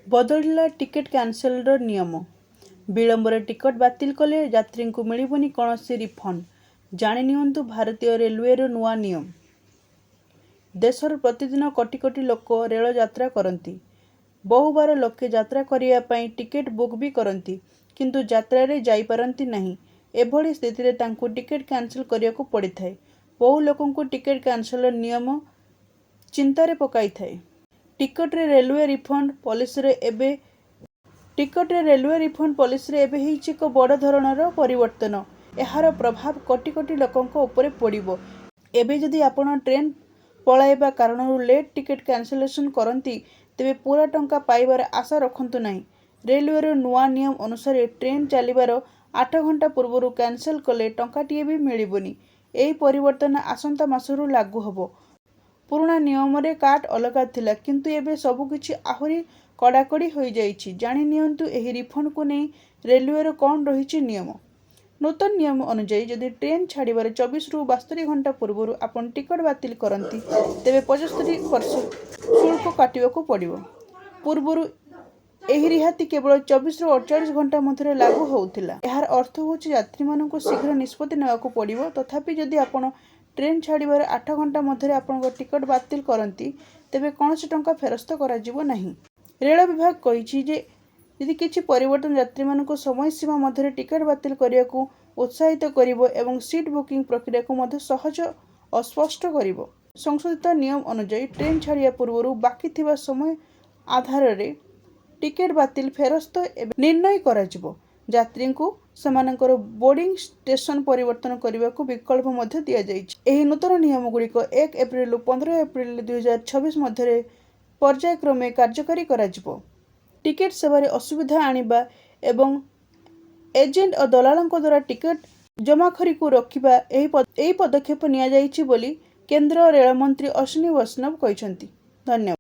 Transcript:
बदलिला ticket canceller नियम। विलंबर ticket बातिल कले यात्री को मिलबनी कौनसी रिफंड। जानि नियंतु भारतीय रेलवे नुआ नियम। देशर प्रतिदिन कोटी कोटी लोक रेल यात्रा करती। बहुबार लोके यात्रा करने टिकेट बुक भी करती, किंतु यात्रा रे जाई पारंती नहीं। एभली स्थिति रे तांकु टिकेट कैंसल करिया को पड़ी थाए। बहु लोकों को टिकेट कैंसलर नियम चिंतारे पकाई थाए। टिकट रे रेलवे रिफंड पॉलिसी रे एबे हिच एक बड़ धरणर परिवर्तन। एहार प्रभाव कोटी कोटी लोकंक उपरे पड़िबो। एबे जदि आपण ट्रेन पलाइबा कारणरू लेट टिकेट कैंसलेशन करती, तेबे पूरा टंका पाइबार आशा रखंतु नहीं। रेलवे नुआ नियम अनुसार ट्रेन चलिबार 8 घंटा पूर्व कैंसल कले टंकाटीए भी मिलबनी। एही परिवर्तन आसंता मासरू लागू हबो। पुराना नियम रे काट अलगा थिला, किंतु एबे सबुकिछि आहुरी कड़ाकड़ी हो जाइछि। जानि नियंतु एही रिफंड को नहीं रेलवे कौन रही नियम। नूतन नियम अनुसार जदि ट्रेन छाड़बार 24 रु 72 घंटा पूर्व आपन टिकट बातिल करती, तेबे 75% शुल्क काटिबाकू पड़िबो। पूर्वरु एही रिहाती केवल 24 रु 48 घंटा मध्य लागू होउथिला। एहार अर्थ होछि यात्री मानकू शीघ्र निष्पत्ति नेबाकू पड़िबो। तथापि जदि आपण ट्रेन छाड़बार 8 घंटा मध्य आपन टिकट बातिल करती, तेबे कौनसी टंका फेरस्त करा जिवो नहीं। रेल विभाग कहिछि जे यदि किछि परिवर्तन यात्री मानकू समय सीमा मध्य टिकट बातिल करिया को उत्साहित करिवो एवं सीट बुकिंग प्रक्रिया को मध्य सहज अस्पष्ट करिवो। संशोधित नियम अनुसार ट्रेन छाड़िया पूर्व बाकी थिबा समय आधार रे टिकेट बातिल फेरस्त निर्णय करा जिवो। यात्री को सेमानकर बोर्डिंग स्टेशन परिवर्तन करने को विकल्प मध्य दिया जाइछि। एही नूतन नियम गुड़िक 1 एप्रिल 15 एप्रिल 2026 मध्य पर्यायक्रमे कार्यकारी करा जिवो। टिकेट सेवार असुविधा आनिबा एवं एजेंट और दलालक द्वारा टिकेट जमाखरी को रखिबा एही पदक्षेप निया जाइछि बोली केंद्र रेल मंत्री अश्विनी वैष्णव कहिसंती। धन्यवाद।